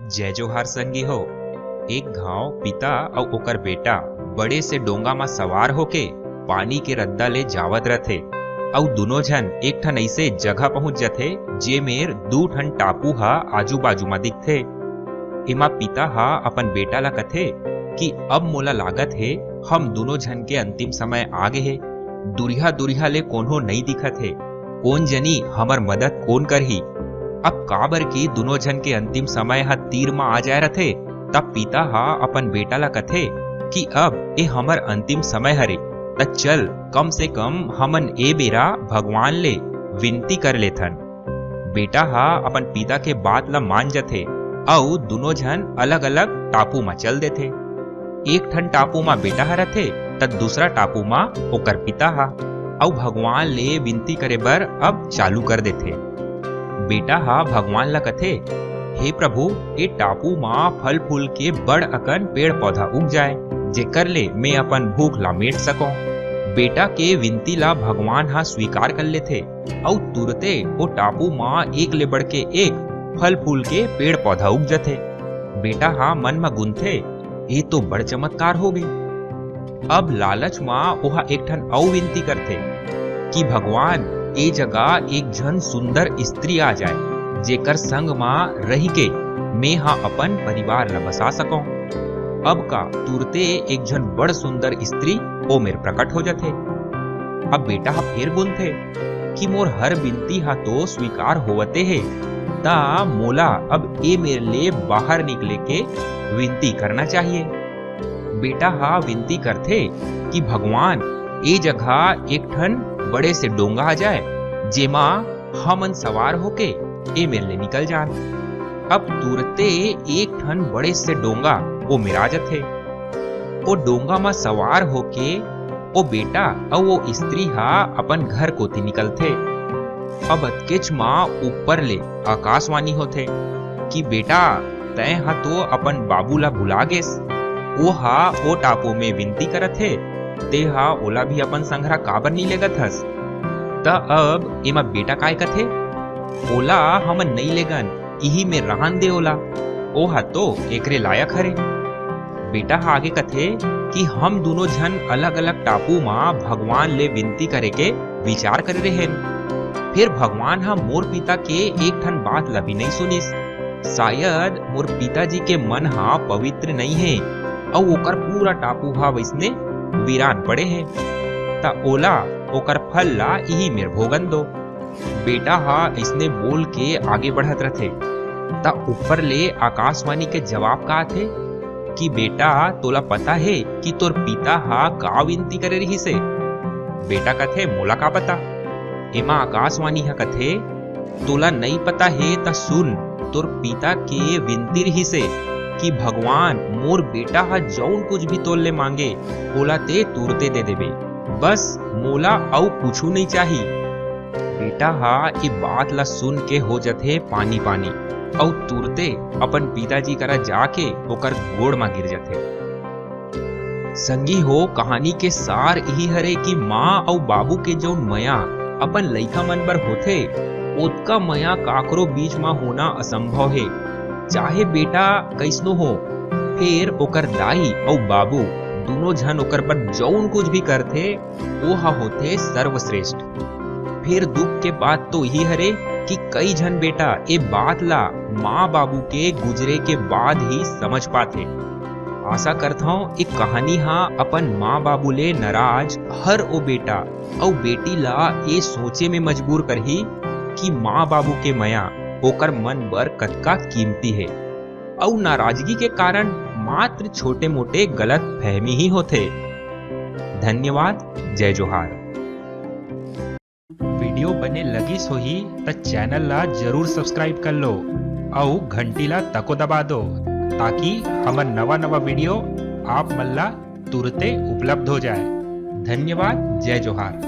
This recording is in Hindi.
जय जोहार संगी हो। एक घाव पिता और ओकर बेटा बड़े से डोंगा में सवार होके पानी के रद्दा ले जावत रथे और दोनों जन एक ठन ऐसे जगह पहुंच जाथे जे मेर दू ठन टापू हा आजू बाजू में दिखथे। एमा पिता हा अपन बेटा ला कथे कि अब मोला लागत है हम दोनों जन के अंतिम समय आ गए हे। दुरिहा दुरिहा ले कोन्हो नहीं दिखत है, कौन जनी हमर मदद कौन करही। अब काबर की दोनों जन के अंतिम समय हा तीर में आ जाए रथे। तब पिता हा अपन बेटा ला कथे कि अब ए हमर अंतिम समय हरे, त चल कम से कम हमन ए बेरा भगवान ले विनती कर लेथन। बेटा हा अपन पिता के बात ला मान जथे और दोनों जन अलग अलग टापू में चल देथे। एक ठन टापू में बेटा हा रथे त दूसरा टापू में ओकर पिता हा और भगवान ले विनती करे बर अब चालू कर देथे। बेटा हा भगवान ला कथे, हे प्रभु ए टापू मा फल फूल के बड़ अकन पेड़ पौधा उग जाए जेकर ले मैं अपन भूख ला मेट सकूं। बेटा के विनती ला भगवान हा स्वीकार कर लेथे और तुरते वो टापू मा एक ले बढ़ के एक फल फूल के पेड़ पौधा उग जाथे। बेटा हा मन में गुंथे, ये तो बड़ चमत्कार हो गई। अब लालच मा ओहा एक ठन और विनती करथे कि भगवान ए जगह एक जन सुंदर स्त्री आ जाए जेकर संग मा रही के मैं हा अपन परिवार ला बसा सकूं। अब का तुरते एक जन बड़ सुंदर स्त्री ओ मेर प्रकट हो जाथे। अब बेटा हा फिर गुनथे कि मोर हर विनती हा तो स्वीकार होवते है, ता मोला अब ए मेरे लिए बाहर निकले के विनती करना चाहिए। बेटा हा विनती करथे कि भगवान ए जगह एक ठन बड़े से डोंगा आ जाए जेमा हमन सवार होके ए मेरे ले निकल जान। अब तुरते एक ठन बड़े से डोंगा वो मिरा जाथे। वो डोंगा में सवार होके वो बेटा और वो स्त्री हा अपन घर कोती निकलथे। अब अतकेच माँ ऊपर ले आकाशवाणी होथे कि बेटा तय हा तो अपन बाबू ला भुला गेस, वो हा वो टापू में विनती करत है, ते हा ओला भी अपन संघरा काबर नहीं लेगत हस। त अब एमा बेटा काय कथे, ओला हमन नहीं लेगन, इही में रहन दे ओला, ओ हा तो एकरे लायक हरे। बेटा हा आगे कथे कि हम दोनों जन अलग अलग टापू मा भगवान ले विनती करे के विचार करे रहेन। फिर भगवान हा मोर पिता के एक ठन बात ला भी नहीं सुनिस। शायद मोर पिताजी के मन हा पवित्र नहीं है और ओकर पूरा टापू हा वैसने वीरान पड़े हैं, ता ओला ओकर फल ला यही मेर भोगन दो। बेटा हा इसने बोल के आगे बढ़त रथे। ता ऊपर ले आकाशवाणी के जवाब का थे कि बेटा तोला पता है कि तोर पिता हा का विनती करे रही से। बेटा कथे मोला का पता। एमा आकाशवाणी हा कथे तोला नहीं पता है ता सुन, तोर पिता के विनती रही से कि भगवान मोर बेटा हा जौन कुछ भी तोल ले मांगे ओला ते तुरते दे देबे, बस मोला और कुछू नहीं चाहिए। बेटा हा ये बात ला सुन के हो जाथे पानी पानी और तुरते अपन पिताजी करा जाके ओकर गोड़ में गिर जाथे। संगी हो कहानी के सार यही हरे कि माँ और बाबू के जौन मया अपन लइका मन पर होथे ओतका मया काकरो बीच में होना असंभव है। चाहे बेटा कैसनो हो, फिर ओकर दाई और बाबू दोनों जन ओकर पर जौन कुछ भी करथे वो हा होथे सर्वश्रेष्ठ। फिर दुख के बात तो यही हरे कि कई जन बेटा ए बात ला माँ बाबू के गुजरे के बाद ही समझ पाथे। आशा करता हूँ एक कहानी हा अपन माँ बाबू ले नाराज हर ओ बेटा और बेटी ला ये सोचे में मजबूर करही कि माँ बाबू के मया ओकर मन बर कतका कीमती है और नाराजगी के कारण मात्र छोटे मोटे गलत फहमी ही होते। धन्यवाद। जय जोहार। वीडियो बने लगी सोही त चैनल ला जरूर सब्सक्राइब कर लो और घंटी ला तको दबा दो ताकि हमर नवा नवा वीडियो आप मन ला तुरते उपलब्ध हो जाए। धन्यवाद। जय जोहार।